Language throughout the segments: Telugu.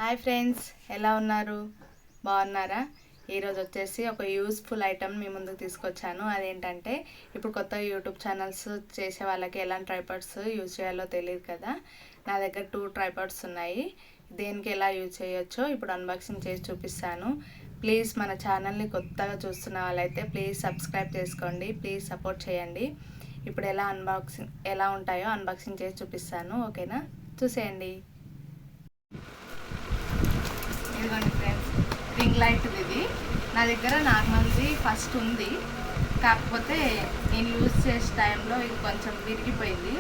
హాయ్ ఫ్రెండ్స్, ఎలా ఉన్నారు? బాగున్నారా? ఈరోజు వచ్చేసి ఒక యూస్ఫుల్ ఐటమ్ మీ ముందుకు తీసుకొచ్చాను. అదేంటంటే ఇప్పుడు కొత్తగా యూట్యూబ్ ఛానల్స్ చేసే వాళ్ళకి ఎలాంటి ట్రైపాడ్స్ యూజ్ చేయాలో తెలియదు కదా. నా దగ్గర 2 ట్రైపాడ్స్ ఉన్నాయి. దేనికి ఎలా యూజ్ చేయొచ్చో ఇప్పుడు అన్బాక్సింగ్ చేసి చూపిస్తాను. ప్లీజ్ మన ఛానల్ని కొత్తగా చూస్తున్న వాళ్ళైతే ప్లీజ్ సబ్స్క్రైబ్ చేసుకోండి. ప్లీజ్ సపోర్ట్ చేయండి. ఇప్పుడు ఎలా ఉంటాయో అన్బాక్సింగ్ చేసి చూపిస్తాను. ఓకేనా? చూసేయండి. ఇదిగోండి ఫ్రెండ్స్, రింగ్ లైట్ ఇది. నా దగ్గర నార్మల్ది ఫస్ట్ ఉంది, కాకపోతే నేను యూజ్ చేసే టైంలో ఇది కొంచెం విరిగిపోయింది.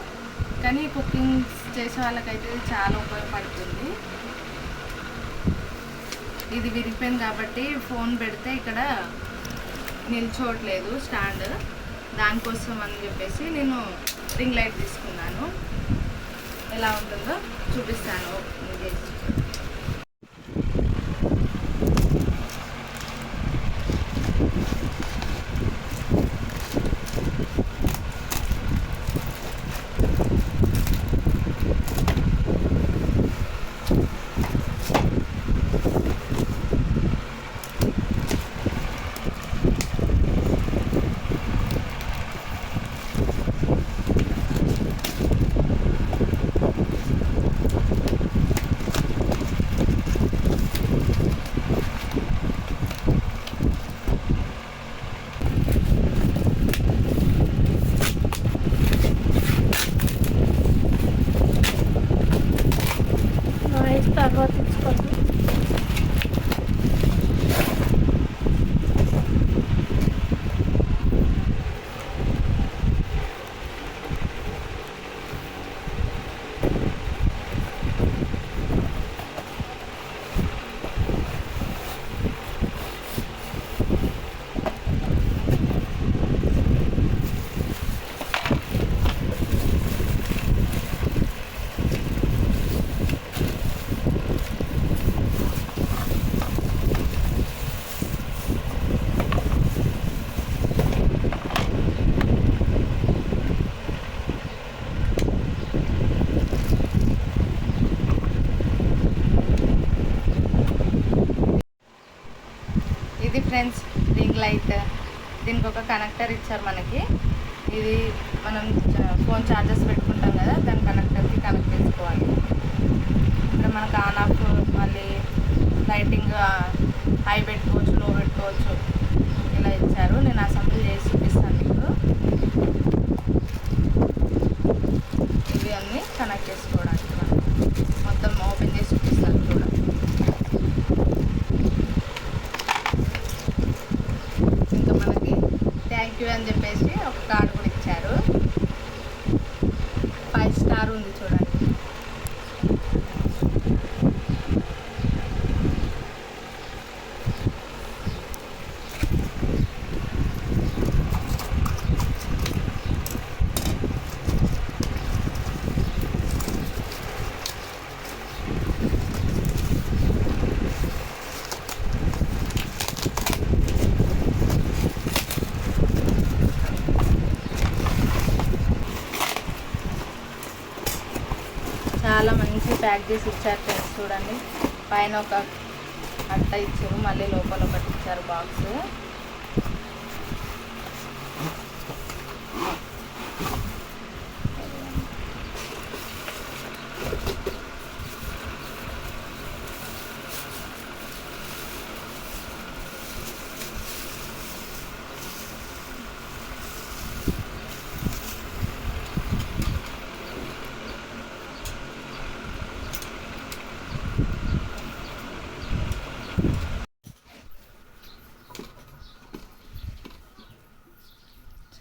కానీ కుకింగ్ చేసే వాళ్ళకైతే ఇది చాలా ఉపయోగపడుతుంది. ఇది విరిగిపోయింది కాబట్టి ఫోన్ పెడితే ఇక్కడ నిల్చోవట్లేదు స్టాండ్. దానికోసం అని చెప్పేసి నేను రింగ్ లైట్ తీసుకున్నాను. ఎలా ఉంటుందో చూపిస్తాను. తర్వాత తెచ్చుకోండి. ఇది ఫ్రెండ్స్ రింగ్ లైట్. దీనికి ఒక కనెక్టర్ ఇచ్చారు మనకి. ఇది మనం ఫోన్ ఛార్జర్స్ పెట్టుకుంటాం కదా, దాని కనెక్టర్కి కనెక్ట్ చేసుకోవాలి. ఇక్కడ మనకు ఆన్ ఆఫ్, మళ్ళీ లైటింగ్ హై పెట్టుకోవచ్చు, లో పెట్టుకోవచ్చు, ఇలా ఇచ్చారు. నేను అసెంబ్లీ చేసి చూపిస్తాను మీకు. ఇవి అన్నీ కనెక్ట్ చేసుకోవడానికి మొత్తం ఓపెన్ చేసి చూపిస్తాను చూడండి. థ్యాంక్ యూ అని చెప్పేసి ఒక కార్డు కూడా ఇచ్చారు. 5 స్టార్ ఉంది చూడండి. చాలా మంచి ప్యాక్ చేసి ఇచ్చారు ఫ్రెండ్స్. చూడండి, పైన ఒక అట్ట ఇచ్చారు, మళ్ళీ లోపల ఒకటి ఇచ్చారు బాక్స్.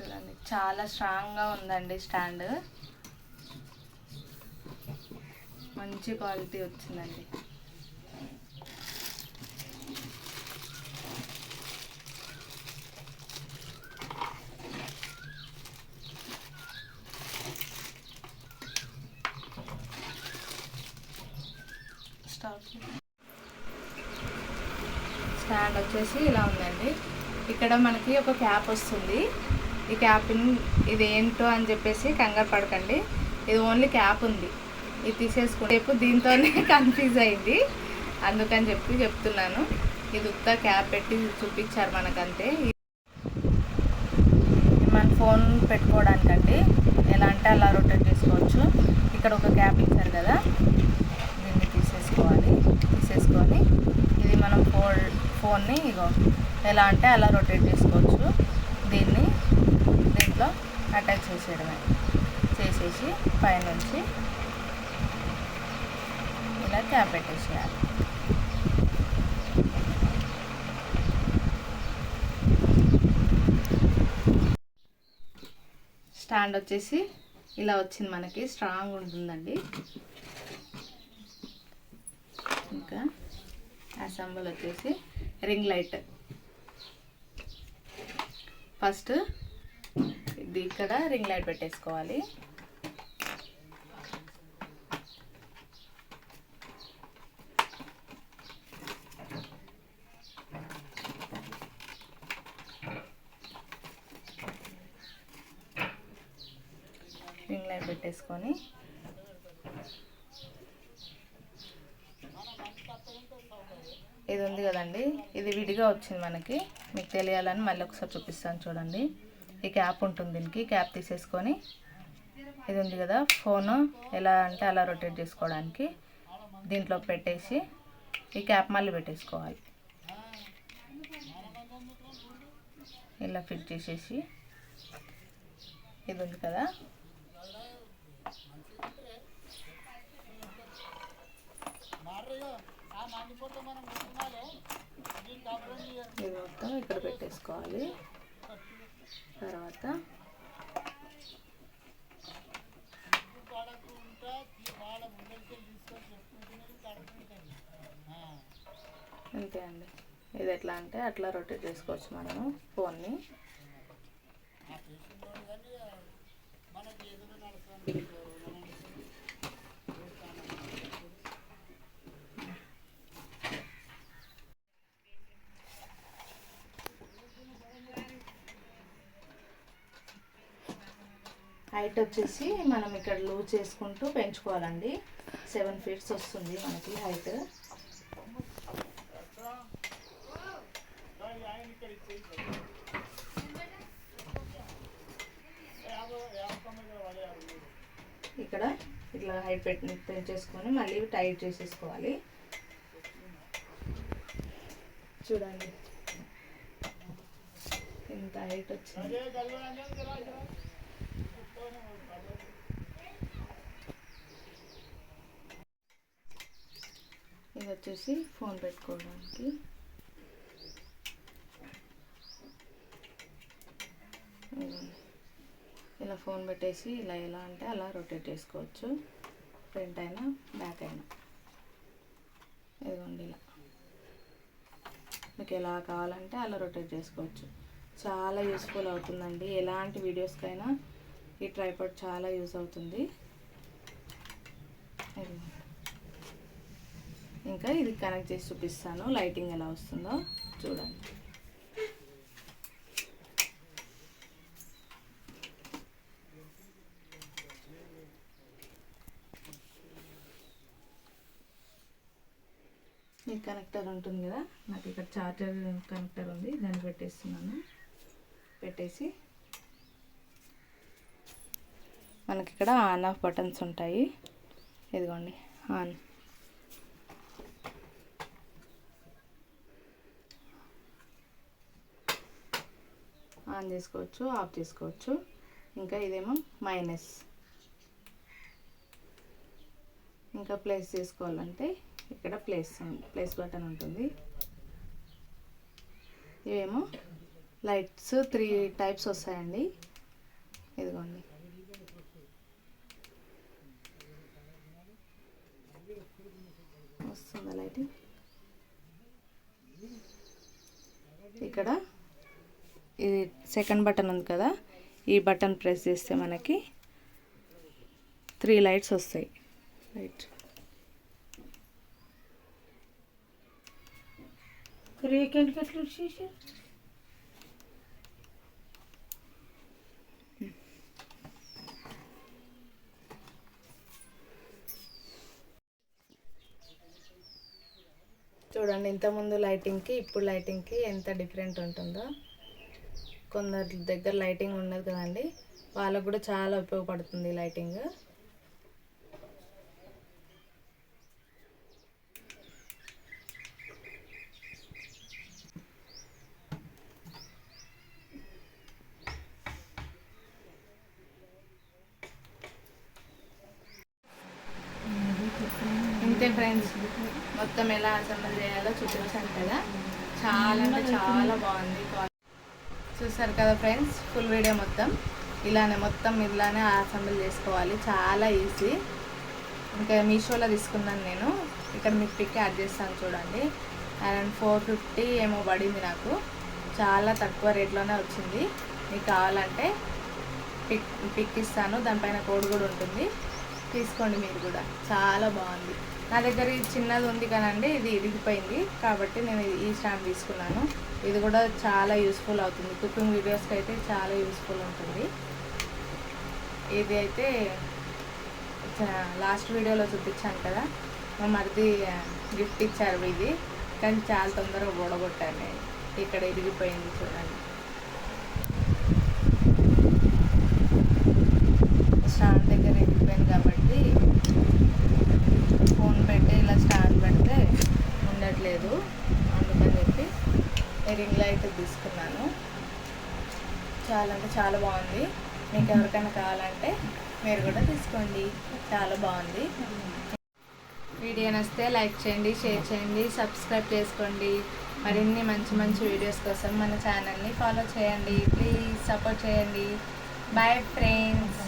చూడండి, చాలా స్ట్రాంగ్గా ఉందండి స్టాండ్. మంచి క్వాలిటీ వచ్చిందండి. స్టాండ్ వచ్చేసి ఇలా ఉందండి. ఇక్కడ మనకి ఒక క్యాప్ వస్తుంది. ఈ క్యాప్ని ఇది ఏంటో అని చెప్పేసి కంగారు పడకండి, ఇది ఓన్లీ క్యాప్ ఉంది. ఇది తీసేసుకుంటే దీంతోనే కన్ఫ్యూజ్ అయింది. అందుకని చెప్తున్నాను. ఇది ఉత్త క్యాప్ పెట్టి చూపించారు మనకంతే. మన ఫోన్ పెట్టుకోవడానికండి, ఎలా అంటే అలా రొటేట్ చేసుకోవచ్చు. ఇక్కడ ఒక క్యాప్ ఇచ్చారు కదా, దీన్ని తీసేసుకొని ఇది మనం ఫోన్ని ఇగో ఎలా అంటే అలా రొటేట్ చేసుకోవచ్చు. దీంట్లో అటాచ్ చేసేసి పైనుంచి ఇలా క్యాప్ పెట్టేసేయాలి. స్టాండ్ వచ్చేసి ఇలా వచ్చింది మనకి, స్ట్రాంగ్ ఉంటుందండి. ఇంకా అసెంబుల్ వచ్చేసి రింగ్ లైట్. ఫస్ట్ ఇది ఇక్కడ రింగ్ లైట్ పెట్టేసుకోవాలి. రింగ్ లైట్ పెట్టేసుకొని ఇది ఉంది కదండి, ఇది విడిగా వచ్చింది మనకి. మీకు తెలియాలని మళ్ళీ ఒకసారి చూపిస్తాను చూడండి. ఈ క్యాప్ ఉంటుంది, దీనికి క్యాప్ తీసేసుకొని ఇది ఉంది కదా ఫోను ఎలా అంటే అలా రొటేట్ చేసుకోవడానికి దీంట్లో పెట్టేసి ఈ క్యాప్ మళ్ళీ పెట్టేసుకోవాలి. ఇలా ఫిట్ చేసేసి ఇది ఉంది కదా, ఇది మొత్తం ఇక్కడ పెట్టేసుకోవాలి. తర్వాత అంతే అండి. ఇది ఎట్లా అంటే అట్లా రొటేట్ చేసుకోవచ్చు మనము ఫోన్ని. హైట్ వచ్చేసి మనం ఇక్కడ లూజ్ చేసుకుంటూ పెంచుకోవాలండి. 7 feet వస్తుంది మనకి హైట్. ఇక్కడ ఇట్లా హైట్ పెంచేసుకొని మళ్ళీ టైట్ చేసేసుకోవాలి. చూడండి ఎంత హైట్ వచ్చింది. ఇది వచ్చేసి ఫోన్ పెట్టుకోవడానికి. ఇలా ఫోన్ పెట్టేసి ఇలా ఎలా అంటే అలా రొటేట్ చేసుకోవచ్చు, ఫ్రంట్ అయినా బ్యాక్ అయినా. ఇదిగోండి ఇలా మీకు ఎలా కావాలంటే అలా రొటేట్ చేసుకోవచ్చు. చాలా యూస్ఫుల్ అవుతుందండి. ఎలాంటి వీడియోస్కైనా ఈ ట్రైపాడ్ చాలా యూస్ అవుతుంది. ఇంకా ఇది కనెక్ట్ చేసి చూపిస్తాను, లైటింగ్ ఎలా వస్తుందో చూడండి. ఈ కనెక్టర్ ఉంటుంది కదా, నాకు ఇక్కడ చార్జర్ కనెక్టర్ ఉంది, దాన్ని పెట్టేస్తున్నాను. పెట్టేసి మనకి ఇక్కడ ఆన్ ఆఫ్ బటన్స్ ఉంటాయి. ఇదిగోండి ఆన్ చేసుకోవచ్చు, ఆఫ్ చేసుకోవచ్చు. ఇంకా ఇదేమో మైనస్. ఇంకా ప్లేస్ చేసుకోవాలంటే ఇక్కడ ప్లేస్ బటన్ ఉంటుంది. ఇవేమో లైట్స్ 3 types వస్తాయండి. ఇదిగోండి వస్తుందా లైటింగ్. ఇక్కడ ఇది సెకండ్ బటన్ ఉంది కదా, ఈ బటన్ ప్రెస్ చేస్తే మనకి 3 lights వస్తాయి. రైట్, చూడండి ఇంతకుముందు లైటింగ్కి ఇప్పుడు లైటింగ్కి ఎంత డిఫరెంట్ ఉంటుందో. కొందరి దగ్గర లైటింగ్ ఉండదు కదండి, వాళ్ళకు కూడా చాలా ఉపయోగపడుతుంది లైటింగ్. ఇంతే ఫ్రెండ్స్, మొత్తం ఎలా అసెంబుల్ చేయాలో చూపించాను కదా. చాలా అంటే చాలా బాగుంది. చూసారు కదా ఫ్రెండ్స్, ఫుల్ వీడియో మొత్తం ఇలానే అసెంబుల్ చేసుకోవాలి. చాలా ఈజీ. ఇంకా మీషోలో తీసుకున్నాను నేను. ఇక్కడ మీకు పిక్ యాడ్ చేస్తాను చూడండి. అరౌండ్ 450 ఏమో పడింది నాకు. చాలా తక్కువ రేట్లోనే వచ్చింది. మీకు కావాలంటే పిక్ ఇస్తాను, దానిపైన కోడ్ కూడా ఉంటుంది, తీసుకోండి మీరు కూడా. చాలా బాగుంది. నా దగ్గర ఇది చిన్నది ఉంది కదండి, ఇది ఇరిగిపోయింది కాబట్టి నేను ఈ స్టాండ్ తీసుకున్నాను. ఇది కూడా చాలా యూస్ఫుల్ అవుతుంది, కుకింగ్ వీడియోస్కి అయితే చాలా యూస్ఫుల్ ఉంటుంది. ఇది అయితే లాస్ట్ వీడియోలో చూపించాను కదా, మా మరిది గిఫ్ట్ ఇచ్చారు ఇది, కానీ చాలా తొందరగా ఓడగొట్టాను నేను. ఇక్కడ ఇరిగిపోయింది చూడండి. స్టాండ్ దగ్గర ఇరిగిపోయింది కాబట్టి ఫోన్ పెట్టి ఇలా స్టాండ్ పెడితే ఉండట్లేదు, అందుకని చెప్పి రింగ్ లైట్ తీసుకున్నాను. చాలా అంటే చాలా బాగుంది. మీకు ఎవరికైనా కావాలంటే మీరు కూడా తీసుకోండి, చాలా బాగుంది. వీడియో నచ్చితే లైక్ చేయండి, షేర్ చేయండి, సబ్స్క్రైబ్ చేసుకోండి. మరిన్ని మంచి మంచి వీడియోస్ కోసం మన ఛానల్ని ఫాలో చేయండి. ప్లీజ్ సపోర్ట్ చేయండి. Bye friends.